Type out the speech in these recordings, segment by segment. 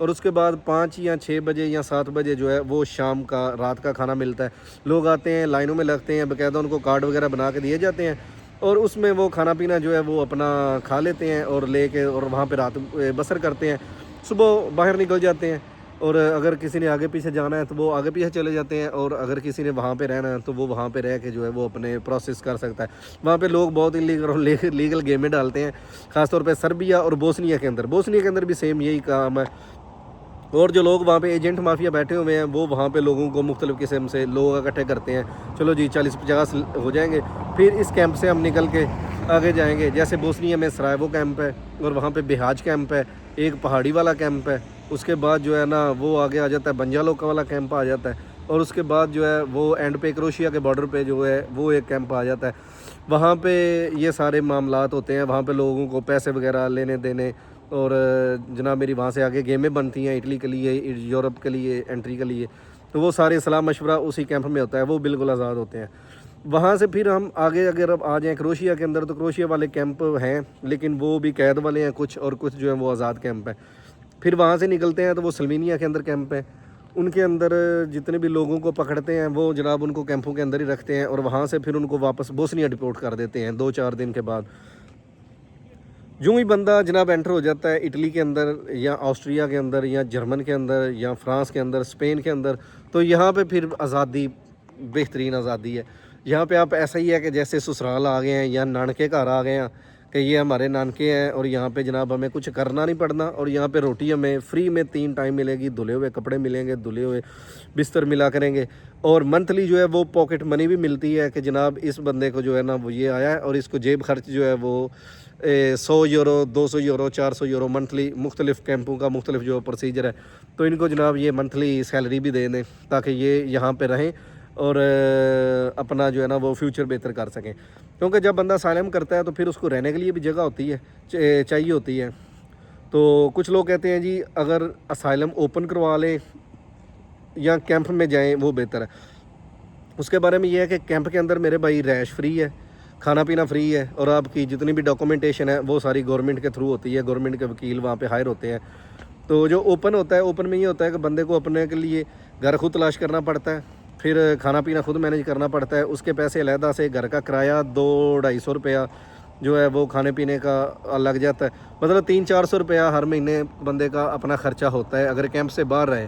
اور اس کے بعد 5 یا 6 بجے یا 7 بجے جو ہے وہ شام کا رات کا کھانا ملتا ہے. لوگ آتے ہیں لائنوں میں لگتے ہیں, باقاعدہ ان کو کارڈ وغیرہ بنا کے دیے جاتے ہیں اور اس میں وہ کھانا پینا جو ہے وہ اپنا کھا لیتے ہیں اور لے کے اور وہاں پہ رات بسر کرتے ہیں. صبح باہر نکل جاتے ہیں اور اگر کسی نے آگے پیچھے جانا ہے تو وہ آگے پیچھے چلے جاتے ہیں, اور اگر کسی نے وہاں پہ رہنا ہے تو وہ وہاں پہ رہ کے جو ہے وہ اپنے پروسیس کر سکتا ہے. وہاں پہ لوگ بہت لیگل گیمیں ڈالتے ہیں, خاص طور پہ سربیا اور بوسنیا کے اندر. بوسنیا کے اندر بھی سیم یہی کام ہے. اور جو لوگ وہاں پہ ایجنٹ مافیا بیٹھے ہوئے ہیں وہ وہاں پہ لوگوں کو مختلف قسم سے لوگ اکٹھے کرتے ہیں. چلو جی 40-50 ہو جائیں گے, پھر اس کیمپ سے ہم نکل کے آگے جائیں گے. جیسے بوسنیا میں سرائیوو کیمپ ہے اور وہاں پہ بہاج کیمپ ہے, ایک پہاڑی والا کیمپ ہے. اس کے بعد جو ہے نا وہ آگے آ جاتا ہے بنجالوکا والا کیمپ آ جاتا ہے, اور اس کے بعد جو ہے وہ اینڈ پہ کروشیا کے بارڈر پہ جو ہے وہ ایک کیمپ آ جاتا ہے. وہاں پہ یہ سارے معاملات ہوتے ہیں, وہاں پہ لوگوں کو پیسے وغیرہ لینے دینے, اور جناب میری وہاں سے آگے گیمیں بنتی ہیں اٹلی کے لیے, یورپ کے لیے انٹری کے لیے. تو وہ سارے صلاح مشورہ اسی کیمپ میں ہوتا ہے, وہ بالکل آزاد ہوتے ہیں. وہاں سے پھر ہم آگے اگر اب آ جائیں کروشیا کے اندر, تو کروشیا والے کیمپ ہیں لیکن وہ بھی قید والے ہیں کچھ, اور کچھ جو ہیں وہ آزاد کیمپ ہیں. پھر وہاں سے نکلتے ہیں تو وہ سلوینیا کے اندر کیمپ ہے. ان کے اندر جتنے بھی لوگوں کو پکڑتے ہیں وہ جناب ان کو کیمپوں کے اندر ہی رکھتے ہیں, اور وہاں سے پھر ان کو واپس بوسنیا ڈپورٹ کر دیتے ہیں 2-4 دن کے بعد. جو ہی بندہ جناب انٹر ہو جاتا ہے اٹلی کے اندر یا آسٹریا کے اندر یا جرمن کے اندر یا فرانس کے اندر, اسپین کے اندر, تو یہاں پہ پھر آزادی, بہترین آزادی ہے. یہاں پہ آپ ایسا ہی ہے کہ جیسے سسرال آ گئے ہیں یا نانکے گھر آ گئے ہیں, کہ یہ ہمارے نانکے ہیں اور یہاں پہ جناب ہمیں کچھ کرنا نہیں پڑنا, اور یہاں پہ روٹی ہمیں فری میں 3 ٹائم ملے گی, دھلے ہوئے کپڑے ملیں گے, دھلے ہوئے بستر ملا کریں گے, اور منتھلی جو ہے وہ پاکٹ منی بھی ملتی ہے کہ جناب اس بندے کو جو ہے نا وہ یہ آیا ہے, اور اس کو جیب خرچ جو ہے وہ 100 یورو, 200 یورو, 400 یورو منتھلی, مختلف کیمپوں کا مختلف جو پروسیجر ہے. تو ان کو جناب یہ منتھلی سیلری بھی دے دیں تاکہ یہ یہاں پہ رہیں اور اپنا جو ہے نا وہ فیوچر بہتر کر سکیں. کیونکہ جب بندہ اسائلم کرتا ہے تو پھر اس کو رہنے کے لیے بھی جگہ ہوتی ہے, چاہیے ہوتی ہے. تو کچھ لوگ کہتے ہیں جی اگر اسائلم اوپن کروا لیں یا کیمپ میں جائیں وہ بہتر ہے. اس کے بارے میں یہ ہے کہ کیمپ کے اندر میرے بھائی رہائش فری ہے, کھانا پینا فری ہے, اور آپ کی جتنی بھی ڈاکومنٹیشن ہے وہ ساری گورنمنٹ کے تھرو ہوتی ہے. گورنمنٹ کے وکیل وہاں پہ ہائر ہوتے ہیں. تو جو اوپن ہوتا ہے, اوپن میں یہ ہوتا ہے کہ بندے کو اپنے کے لیے گھر خود تلاش کرنا پڑتا ہے, پھر کھانا پینا خود مینیج کرنا پڑتا ہے. اس کے پیسے علیحدہ سے, گھر کا کرایہ 200-250 روپیہ جو ہے وہ کھانے پینے کا لگ جاتا ہے. مطلب 300-400 روپیہ ہر مہینے بندے کا اپنا خرچہ ہوتا ہے اگر کیمپ سے باہر رہے.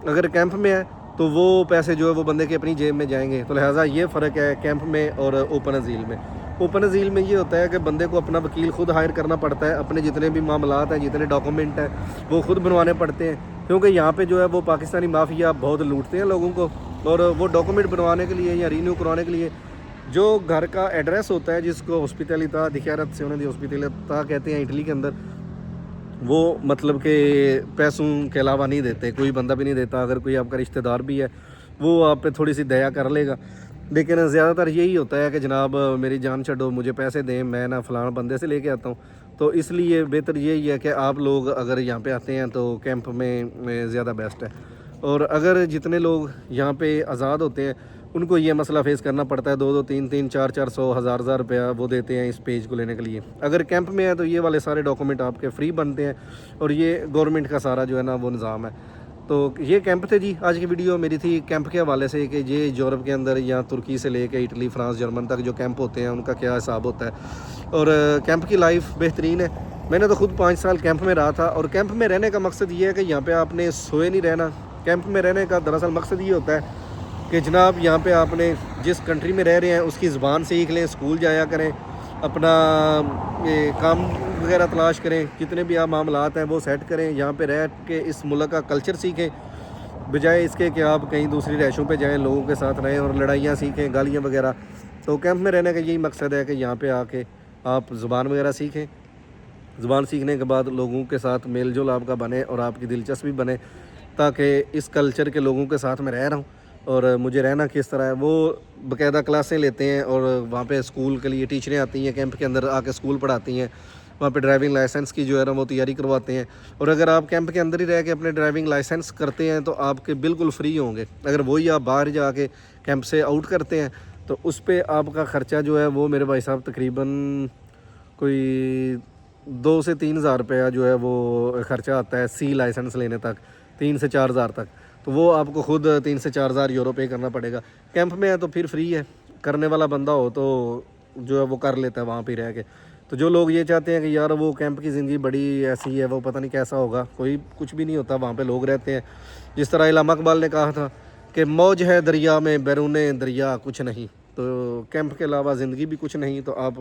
اگر کیمپ میں ہے تو وہ پیسے جو ہے وہ بندے کے اپنی جیب میں جائیں گے. تو لہٰذا یہ فرق ہے کیمپ میں اور اوپن ازیل میں. اوپن ازیل میں یہ ہوتا ہے کہ بندے کو اپنا وکیل خود ہائر کرنا پڑتا ہے, اپنے جتنے بھی معاملات ہیں, جتنے ڈاکومنٹ ہیں وہ خود بنوانے پڑتے ہیں, کیونکہ یہاں پہ جو ہے وہ پاکستانی مافیا بہت لوٹتے ہیں لوگوں کو. اور وہ ڈاکومنٹ بنوانے کے لیے یا رینیو کروانے کے لیے جو گھر کا ایڈریس ہوتا ہے, جس کو ہاسپٹیلیٹà di Chiarazione di Ospitalità کہتے ہیں اٹلی کے اندر, وہ مطلب کہ پیسوں کے علاوہ نہیں دیتے, کوئی بندہ بھی نہیں دیتا. اگر کوئی آپ کا رشتہ دار بھی ہے وہ آپ پہ تھوڑی سی دیا کر لے گا, لیکن زیادہ تر یہی ہوتا ہے کہ جناب میری جان چھڈو, مجھے پیسے دیں, میں نا فلاں بندے سے لے کے آتا ہوں. تو اس لیے بہتر یہی ہے کہ آپ لوگ اگر یہاں پہ آتے ہیں تو کیمپ میں زیادہ بیسٹ ہے. اور اگر جتنے لوگ یہاں پہ آزاد ہوتے ہیں ان کو یہ مسئلہ فیس کرنا پڑتا ہے, 200, 300, 400, 1000 روپیہ وہ دیتے ہیں اس پیج کو لینے کے لیے. اگر کیمپ میں ہے تو یہ والے سارے ڈاکومنٹ آپ کے فری بنتے ہیں, اور یہ گورنمنٹ کا سارا جو ہے نا وہ نظام ہے. تو یہ کیمپ تھے جی. آج کی ویڈیو میری تھی کیمپ کے حوالے سے کہ یہ یورپ کے اندر یا ترکی سے لے کے اٹلی, فرانس, جرمن تک جو کیمپ ہوتے ہیں ان کا کیا حساب ہوتا ہے. اور کیمپ کی لائف بہترین ہے. میں نے تو خود 5 سال کیمپ میں رہا تھا, اور کیمپ میں رہنے کا مقصد یہ ہے کہ یہاں پہ آپ نے سوئے نہیں رہنا. کیمپ میں رہنے کا دراصل مقصد یہ ہوتا ہے کہ جناب یہاں پہ آپ نے جس کنٹری میں رہ رہے ہیں اس کی زبان سیکھ لیں, اسکول جایا کریں, اپنا کام وغیرہ تلاش کریں, جتنے بھی آپ معاملات ہیں وہ سیٹ کریں, یہاں پہ رہ کے اس ملک کا کلچر سیکھیں, بجائے اس کے کہ آپ کہیں دوسری رہائشوں پہ جائیں, لوگوں کے ساتھ رہیں اور لڑائیاں سیکھیں, گالیاں وغیرہ. تو کیمپ میں رہنے کا یہی مقصد ہے کہ یہاں پہ آ کے آپ زبان وغیرہ سیکھیں. زبان سیکھنے کے بعد لوگوں کے ساتھ میل جول آپ کا بنے اور آپ کی دلچسپی بنے, تاکہ اس کلچر کے لوگوں کے ساتھ میں رہ رہا ہوں. اور مجھے رہنا کس طرح ہے, وہ باقاعدہ کلاسیں لیتے ہیں, اور وہاں پہ اسکول کے لیے ٹیچریں آتی ہیں کیمپ کے اندر آ کے اسکول پڑھاتی ہیں. وہاں پہ ڈرائیونگ لائسنس کی جو ہے نا وہ تیاری کرواتے ہیں. اور اگر آپ کیمپ کے اندر ہی رہ کے اپنے ڈرائیونگ لائسنس کرتے ہیں تو آپ کے بالکل فری ہوں گے. اگر وہی آپ باہر جا کے کیمپ سے آؤٹ کرتے ہیں تو اس پہ آپ کا خرچہ جو ہے وہ میرے بھائی صاحب تقریباً کوئی 2 سے 3 ہزار روپیہ جو ہے وہ خرچہ آتا ہے سی لائسنس لینے تک، 3 سے 4 ہزار تک، تو وہ آپ کو خود 3 سے 4 ہزار یورو پے کرنا پڑے گا۔ کیمپ میں ہے تو پھر فری ہے، کرنے والا بندہ ہو تو جو ہے وہ کر لیتا ہے وہاں پہ رہ کے۔ تو جو لوگ یہ چاہتے ہیں کہ یار وہ کیمپ کی زندگی بڑی ایسی ہے، وہ پتہ نہیں کیسا ہوگا، کوئی کچھ بھی نہیں ہوتا، وہاں پہ لوگ رہتے ہیں۔ جس طرح علامہ اقبال نے کہا تھا کہ موج ہے دریا میں بیرون دریا کچھ نہیں، تو کیمپ کے علاوہ زندگی بھی کچھ نہیں۔ تو آپ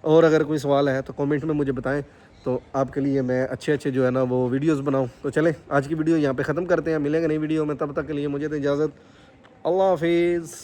اور اگر کوئی سوال ہے تو کامنٹ میں مجھے بتائیں، تو آپ کے لیے میں اچھے جو ہے نا وہ ویڈیوز بناؤں۔ تو چلیں آج کی ویڈیو یہاں پہ ختم کرتے ہیں، ملیں گے نئی ویڈیو میں، تب تک کے لیے مجھے دیں اجازت، اللہ حافظ۔